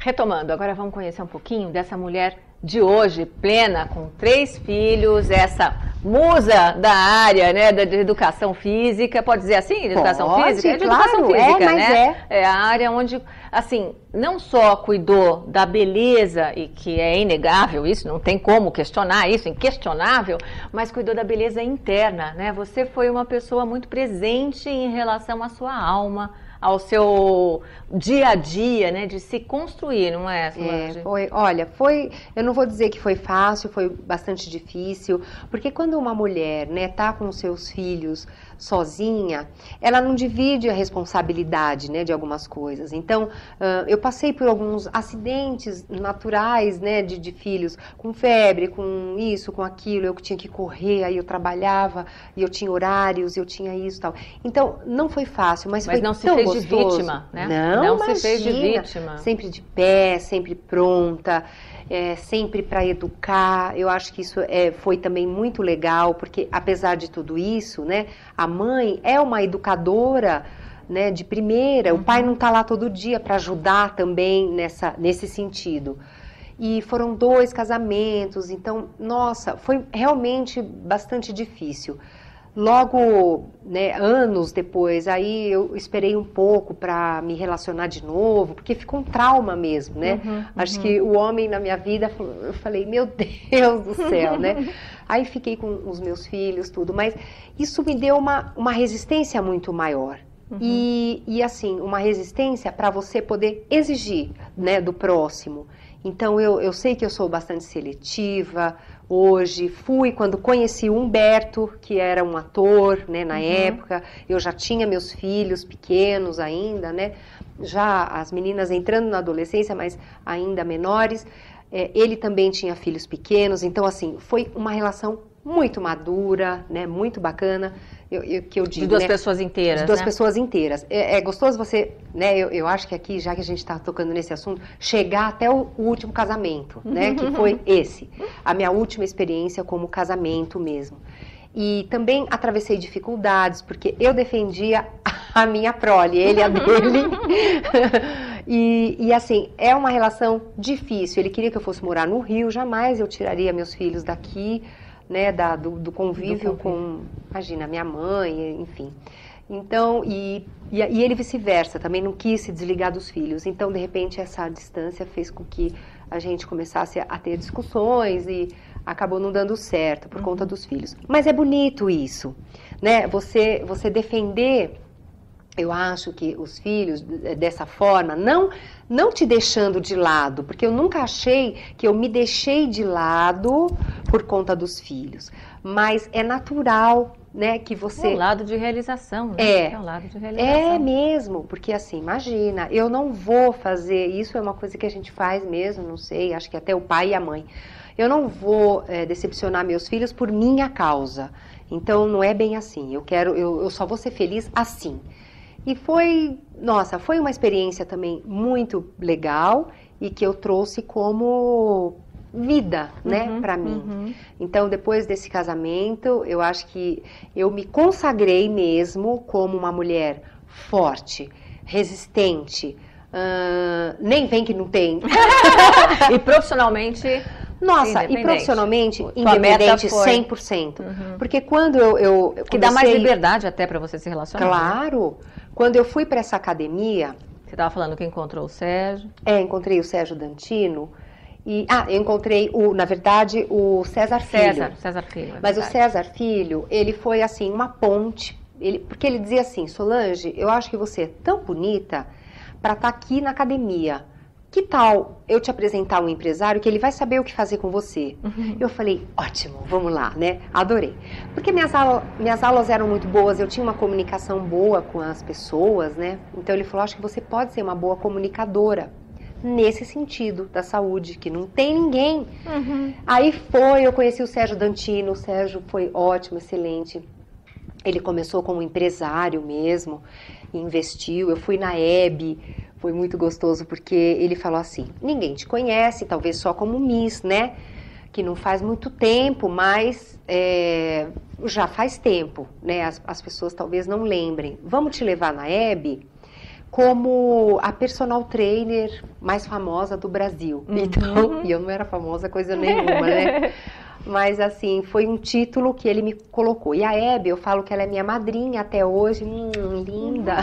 Retomando, agora vamos conhecer um pouquinho dessa mulher de hoje, plena, com 3 filhos, essa musa da área, né, de educação física, pode dizer assim, de educação física? É de educação física, né? É a área onde, assim, não só cuidou da beleza, e que é inegável isso, não tem como questionar isso, inquestionável, mas cuidou da beleza interna, né? Você foi uma pessoa muito presente em relação à sua alma, ao seu dia a dia, né, de se construir, não é, Solange? Eu não vou dizer que foi fácil, foi bastante difícil, porque quando uma mulher, né, tá com seus filhos sozinha, ela não divide a responsabilidade, né, de algumas coisas. Então, eu passei por alguns acidentes naturais, né, de filhos, com febre, com isso, com aquilo, eu tinha que correr, aí eu trabalhava, e eu tinha horários, eu tinha isso e tal. Então, não foi fácil, mas foi não se tão fez gostoso. De vítima, né? Não se fez de vítima. Sempre de pé, sempre pronta, sempre para educar. Eu acho que isso foi também muito legal, porque apesar de tudo isso, né, a mãe é uma educadora, né, de primeira. O pai não está lá todo dia para ajudar também nesse sentido. E foram 2 casamentos, então, nossa, foi realmente bastante difícil. Logo, né, anos depois, aí eu esperei um pouco para me relacionar de novo, porque ficou um trauma mesmo, né? Acho que o homem na minha vida, eu falei, meu Deus do céu, né? Aí fiquei com os meus filhos, tudo, mas isso me deu uma resistência muito maior. E assim, uma resistência para você poder exigir, né, do próximo. Então, eu sei que eu sou bastante seletiva hoje. Fui quando conheci o Humberto, que era um ator, né, na época. Eu já tinha meus filhos pequenos ainda, né? Já as meninas entrando na adolescência, mas ainda menores. Ele também tinha filhos pequenos. Então, assim, foi uma relação muito madura, né? Muito bacana. Que eu digo, de 2 pessoas inteiras, de 2 né? pessoas inteiras. É gostoso você, né? Eu acho que aqui, já que a gente está tocando nesse assunto, chegar até o último casamento, né? Que foi a minha última experiência como casamento mesmo. E também atravessei dificuldades, porque eu defendia a minha prole, ele a dele. E assim, é uma relação difícil. Ele queria que eu fosse morar no Rio, jamais eu tiraria meus filhos daqui, né, do convívio com, imagina, minha mãe, enfim. Então, e ele vice-versa, também não quis se desligar dos filhos. Então, de repente, essa distância fez com que a gente começasse a ter discussões e acabou não dando certo por conta dos filhos. Mas é bonito isso, né? Você defender, eu acho que os filhos dessa forma, não te deixando de lado, porque eu nunca achei que eu me deixei de lado por conta dos filhos, mas é natural, né, que você... É o lado de realização, né? É o lado de realização. É mesmo, porque assim, imagina, eu não vou fazer, isso é uma coisa que a gente faz mesmo, não sei, acho que até o pai e a mãe, eu não vou decepcionar meus filhos por minha causa, então não é bem assim, eu só vou ser feliz assim. E foi uma experiência também muito legal e que eu trouxe como vida, né, para mim. Então, depois desse casamento, eu acho que eu me consagrei mesmo como uma mulher forte, resistente, nem vem que não tem. E profissionalmente... Nossa, e profissionalmente independente 100%. Porque quando eu comecei... Que dá mais liberdade até para você se relacionar. Claro. Quando eu fui para essa academia... Você estava falando que encontrou o Sérgio. Encontrei o Sérgio Dantino. Eu encontrei, na verdade, o César Filho. César Filho, Mas o César Filho, ele foi assim, uma ponte. Porque ele dizia assim, Solange, eu acho que você é tão bonita para estar aqui na academia. Que tal eu te apresentar um empresário que ele vai saber o que fazer com você? Eu falei, ótimo, vamos lá, né? Adorei. Porque minhas aulas eram muito boas, eu tinha uma comunicação boa com as pessoas, né? Então ele falou, acho que você pode ser uma boa comunicadora. Nesse sentido, da saúde, que não tem ninguém. Aí eu conheci o Sérgio Dantino, o Sérgio foi ótimo, excelente. Ele começou como empresário mesmo, investiu, eu fui na Hebe, foi muito gostoso porque ele falou assim, ninguém te conhece, talvez só como Miss, né? Que não faz muito tempo, mas já faz tempo, né? As pessoas talvez não lembrem. Vamos te levar na Hebe como a personal trainer mais famosa do Brasil. Então, e eu não era famosa coisa nenhuma, né? Mas assim, foi um título que ele me colocou. E a Hebe, eu falo que ela é minha madrinha até hoje, linda,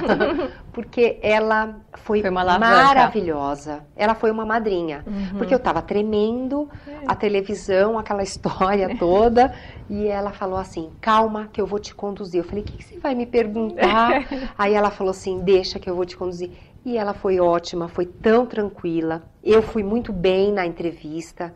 porque ela foi maravilhosa. Ela foi uma madrinha, porque eu estava tremendo, a televisão, aquela história toda, e ela falou assim, calma que eu vou te conduzir. Eu falei, o que você vai me perguntar? Aí ela falou assim, deixa que eu vou te conduzir. E ela foi ótima, foi tão tranquila. Eu fui muito bem na entrevista.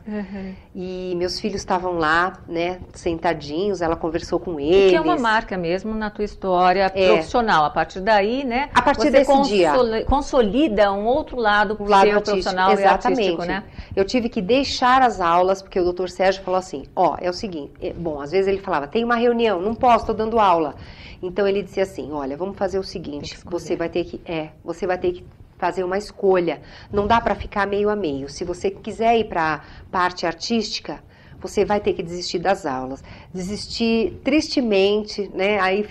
E meus filhos estavam lá, né, sentadinhos, ela conversou com eles. Que é uma marca mesmo na tua história profissional. A partir daí, né, a partir desse dia, consolida um outro lado o lado seu profissional e artístico, né? Eu tive que deixar as aulas, porque o Dr. Sérgio falou assim, é o seguinte, bom, às vezes ele falava, tem uma reunião, não posso, estou dando aula. Então ele dizia assim, olha, vamos fazer o seguinte, você vai ter que fazer uma escolha, não dá para ficar meio a meio. Se você quiser ir para a parte artística, você vai ter que desistir das aulas. Desisti tristemente, né? Aí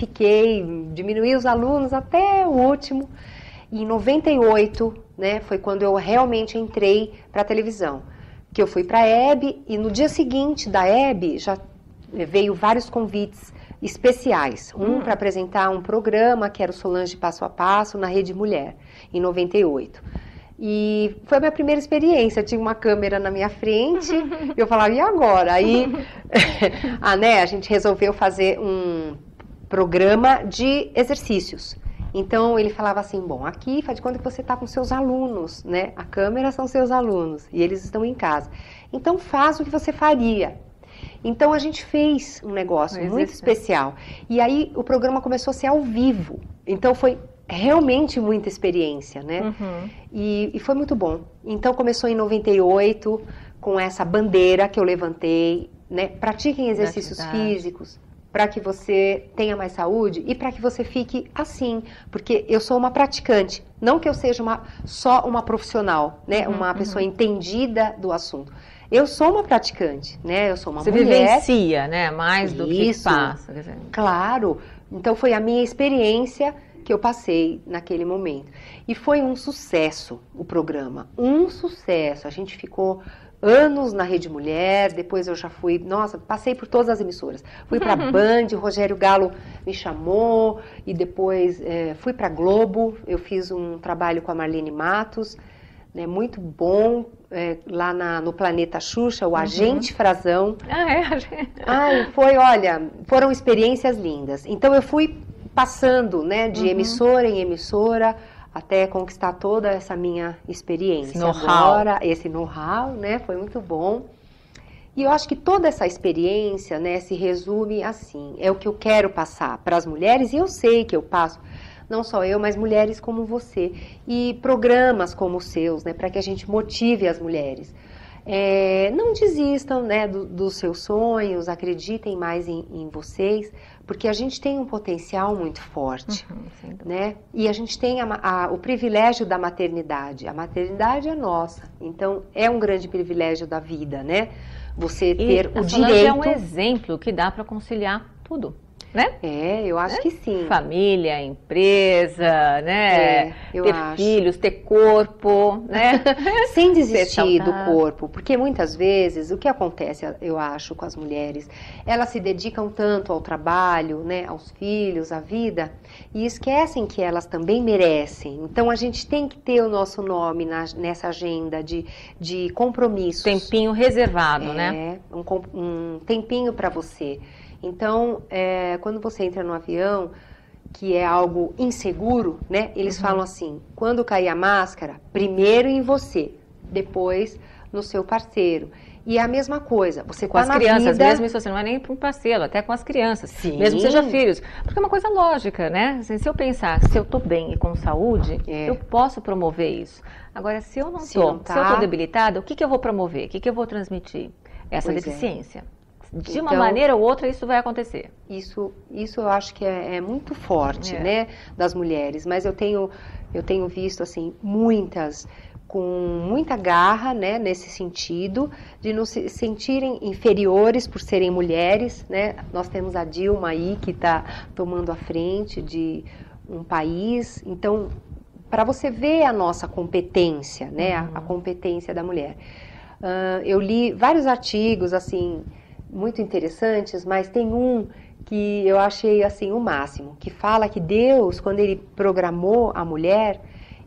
diminuí os alunos até o último. E em 98, né, foi quando eu realmente entrei para a televisão. Que eu fui para a Hebe e no dia seguinte da Hebe já veio vários convites especiais. Para apresentar um programa que era o Solange Passo a Passo na Rede Mulher, em 98. E foi a minha primeira experiência, tinha uma câmera na minha frente, eu falava, e agora? Aí a gente resolveu fazer um programa de exercícios. Então ele falava assim, bom, aqui faz de conta que você está com seus alunos, né? A câmera são seus alunos e eles estão em casa. Então faz o que você faria. Então a gente fez um negócio muito especial. E aí o programa começou a ser ao vivo. Então foi realmente muita experiência, né? E foi muito bom. Então começou em 98 com essa bandeira que eu levantei, né? Pratiquem exercícios físicos para que você tenha mais saúde e para que você fique assim, porque eu sou uma praticante, não que eu seja só uma profissional, né? Uma pessoa entendida do assunto. Eu sou uma praticante, né? Eu sou uma mulher. Você vivencia, né? Mais do que passa. Claro. Então foi a minha experiência que eu passei naquele momento. E foi um sucesso o programa. Um sucesso. A gente ficou anos na Rede Mulher, depois eu já fui, passei por todas as emissoras. Fui para a Band, o Rogério Galo me chamou, e depois fui para a Globo, eu fiz um trabalho com a Marlene Matos, né, muito bom, lá no Planeta Xuxa, o Agente Frazão. Foram experiências lindas. Então eu fui passando, né, de emissora em emissora, até conquistar toda essa minha experiência. Esse know-how, né, foi muito bom. E eu acho que toda essa experiência, né, se resume assim, é o que eu quero passar para as mulheres, e eu sei que eu passo, não só eu, mas mulheres como você, e programas como os seus, né, para que a gente motive as mulheres. Não desistam, né, dos seus sonhos, acreditem mais em vocês, porque a gente tem um potencial muito forte, né? E a gente tem o privilégio da maternidade. A maternidade é nossa, então é um grande privilégio da vida, né? Você ter o direito... é um exemplo que dá para conciliar tudo, né? Eu acho que sim. Família, empresa, né? Ter filhos, ter corpo, né? Sem desistir do corpo, porque muitas vezes o que acontece, eu acho, com as mulheres, elas se dedicam tanto ao trabalho, né? Aos filhos, à vida, e esquecem que elas também merecem. Então a gente tem que ter o nosso nome nessa agenda de compromissos. Tempinho reservado, né? Um tempinho para você. Então, quando você entra no avião, que é algo inseguro, né? Eles falam assim, quando cair a máscara, primeiro em você, depois no seu parceiro. E é a mesma coisa, você com as crianças, mesmo se você não é nem para um parceiro, até com as crianças, Sim. mesmo que seja filhos. Porque é uma coisa lógica, né? Assim, se eu pensar, se eu estou bem e com saúde, eu posso promover isso. Agora, se eu não estou, se eu estou debilitada, o que eu vou promover? O que eu vou transmitir? Essa deficiência. De uma maneira ou outra isso vai acontecer. Isso eu acho que é muito forte, né, das mulheres. Mas eu tenho visto assim muitas com muita garra, né, nesse sentido de não se sentirem inferiores por serem mulheres, né? Nós temos a Dilma aí que está tomando a frente de um país. Então, para você ver a nossa competência, né, a competência da mulher. Eu li vários artigos assim muito interessantes, mas tem um que eu achei assim o máximo, que fala que Deus, quando ele programou a mulher,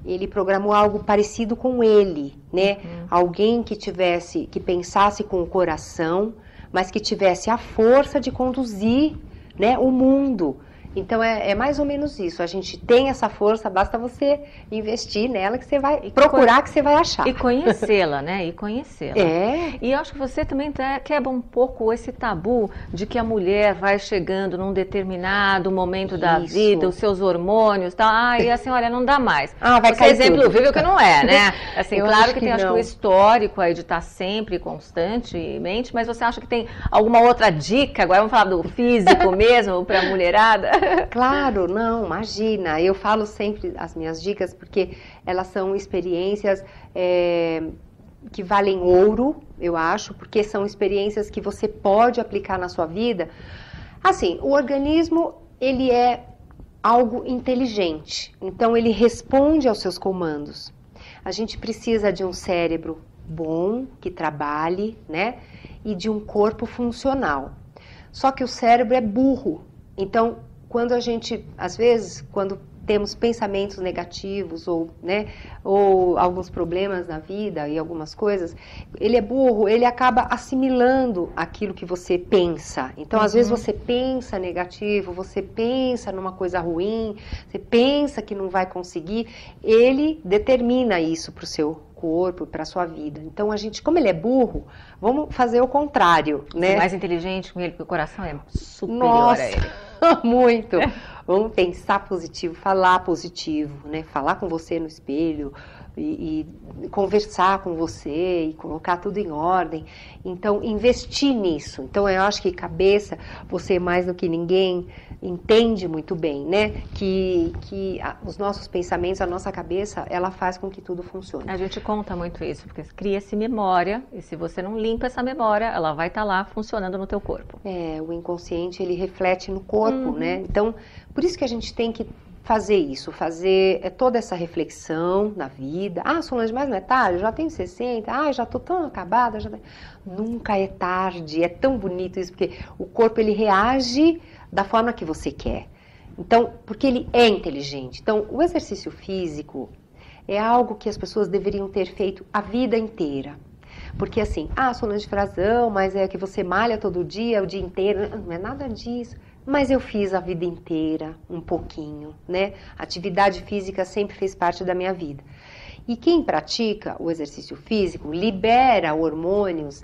ele programou algo parecido com ele, né? Alguém que pensasse com o coração, mas que tivesse a força de conduzir, né, o mundo. Então é mais ou menos isso, a gente tem essa força, basta você investir nela que você vai procurar, que você vai achar. E conhecê-la, né? E conhecê-la. E eu acho que você também quebra um pouco esse tabu de que a mulher vai chegando num determinado momento da vida, os seus hormônios e tal, e assim, olha, não dá mais. Vai cair exemplo vivo que não é, né? Assim, claro que tem acho que o histórico aí de estar sempre constantemente, mas você acha que tem alguma outra dica? Agora vamos falar do físico mesmo, para a mulherada? Claro, não, imagina, eu falo sempre as minhas dicas porque elas são experiências que valem ouro, eu acho, porque são experiências que você pode aplicar na sua vida. Assim, o organismo, ele é algo inteligente, então ele responde aos seus comandos. A gente precisa de um cérebro bom, que trabalhe, né, e de um corpo funcional. Só que o cérebro é burro, então quando a gente, às vezes, quando temos pensamentos negativos ou alguns problemas na vida e algumas coisas, ele é burro, ele acaba assimilando aquilo que você pensa. Então, às vezes você pensa negativo, você pensa numa coisa ruim, você pensa que não vai conseguir, ele determina isso para o seu corpo, para a sua vida. Então, a gente, como ele é burro, vamos fazer o contrário, né? Ser mais inteligente com ele, porque o coração é superior a ele. Muito. Vamos pensar positivo, falar positivo, né? Falar com você no espelho e conversar com você e colocar tudo em ordem. Então, investir nisso. Então, eu acho que cabeça, você mais do que ninguém entende muito bem, né? Que os nossos pensamentos, a nossa cabeça, ela faz com que tudo funcione. A gente conta muito isso, porque cria-se memória, e se você não limpa essa memória, ela vai estar lá funcionando no teu corpo. O inconsciente, ele reflete no corpo, né? Então, por isso que a gente tem que fazer isso, fazer toda essa reflexão na vida. Solange, mas não é tarde? Eu já tenho 60, já estou tão acabada. Nunca é tarde, é tão bonito isso, porque o corpo, ele reage da forma que você quer. Então, porque ele é inteligente. Então, o exercício físico é algo que as pessoas deveriam ter feito a vida inteira. Porque assim, Solange Frazão, mas é que você malha todo dia, o dia inteiro. Não é nada disso. Mas eu fiz a vida inteira, um pouquinho, né? Atividade física sempre fez parte da minha vida. E quem pratica o exercício físico libera hormônios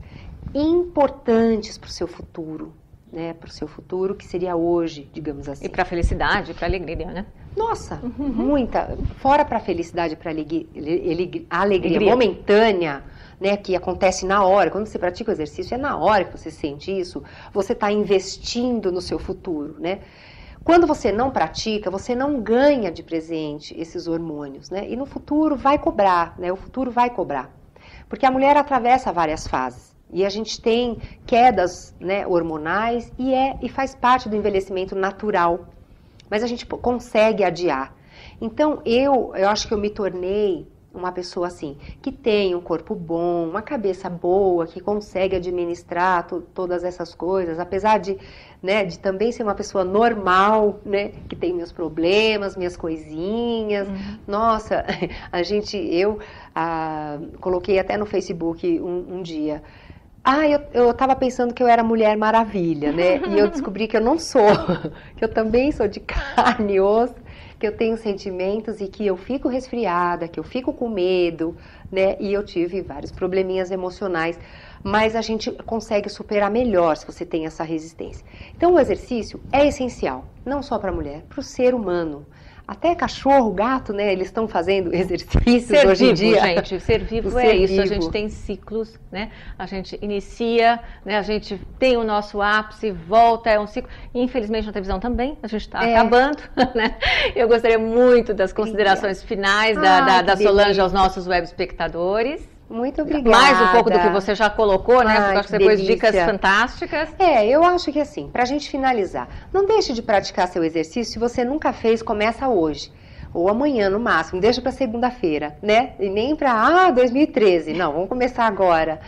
importantes para o seu futuro, né? Para o seu futuro, que seria hoje, digamos assim. E para a felicidade, para a alegria, né? Nossa, muita. Fora para a felicidade, para a alegria momentânea, né, que acontece na hora. Quando você pratica o exercício, é na hora que você sente isso, você está investindo no seu futuro, né? Quando você não pratica, você não ganha de presente esses hormônios, né? E no futuro vai cobrar, né? O futuro vai cobrar. Porque a mulher atravessa várias fases. E a gente tem quedas, né, hormonais e faz parte do envelhecimento natural. Mas a gente consegue adiar. Então, eu acho que eu me tornei uma pessoa assim, que tem um corpo bom, uma cabeça boa, que consegue administrar todas essas coisas, apesar de, né, de também ser uma pessoa normal, né, que tem meus problemas, minhas coisinhas. Nossa, eu coloquei até no Facebook um dia. Eu estava pensando que eu era Mulher Maravilha, né? E eu descobri que eu não sou, que eu também sou de carne e osso, que eu tenho sentimentos e que eu fico resfriada, que eu fico com medo, né? E eu tive vários probleminhas emocionais, mas a gente consegue superar melhor se você tem essa resistência. Então o exercício é essencial, não só para a mulher, para o ser humano. Até cachorro, gato, né? Eles estão fazendo exercícios hoje em dia. Gente, ser vivo é isso. A gente tem ciclos, né? A gente inicia, né? A gente tem o nosso ápice, volta, é um ciclo. Infelizmente na televisão também, a gente está acabando, né? Eu gostaria muito das considerações finais da Solange aos nossos web espectadores. Muito obrigada. Mais um pouco do que você já colocou, né? Porque eu acho que depois dicas fantásticas. Eu acho que assim, pra gente finalizar, não deixe de praticar seu exercício. Se você nunca fez, começa hoje. Ou amanhã, no máximo. Deixa pra segunda-feira, né? E nem pra, 2013. Não, vamos começar agora.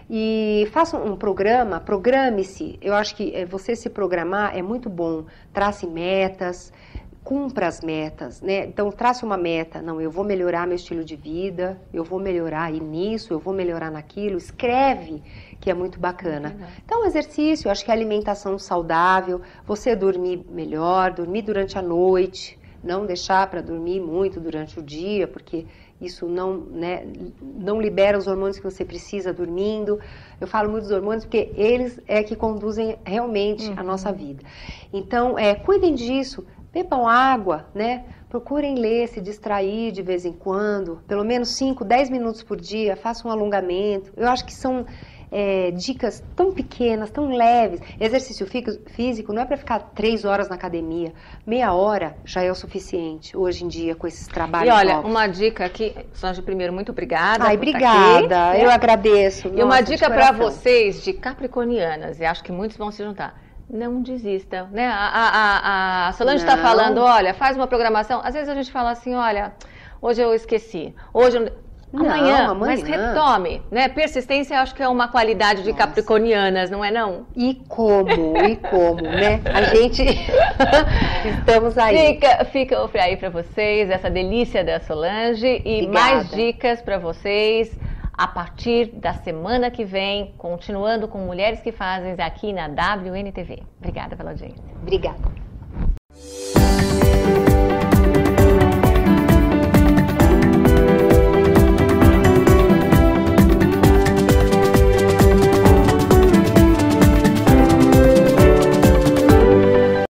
E faça um programa, programe-se. Eu acho que você se programar é muito bom. Trace metas. Cumpra as metas, né? Então, trace uma meta. Não, eu vou melhorar meu estilo de vida, eu vou melhorar nisso, eu vou melhorar naquilo. Escreve, que é muito bacana. Então, exercício, eu acho que a alimentação saudável, você dormir melhor, dormir durante a noite, não deixar para dormir muito durante o dia, porque isso não libera os hormônios que você precisa dormindo. Eu falo muito dos hormônios porque eles é que conduzem realmente a nossa vida. Então, cuidem disso. Bebam água, né? Procurem ler, se distrair de vez em quando, pelo menos 5, 10 minutos por dia, façam um alongamento. Eu acho que são dicas tão pequenas, tão leves. Exercício físico não é para ficar 3 horas na academia, meia hora já é o suficiente hoje em dia com esses trabalhos. E olha, uma dica aqui, Solange, primeiro, muito obrigada. Obrigada, aqui, eu agradeço. E uma dica para vocês de capricornianas, e acho que muitos vão se juntar. Não desista, né? A Solange está falando, olha, faz uma programação. Às vezes a gente fala assim, olha, hoje eu esqueci, hoje eu... Amanhã, mas retome, né? Persistência, eu acho que é uma qualidade de capricornianas, não é não? E como, né? A gente estamos aí. Fica aí para vocês essa delícia da Solange e Obrigada. Mais dicas para vocês a partir da semana que vem, continuando com Mulheres que Fazem aqui na WNTV. Obrigada pela audiência. Obrigada.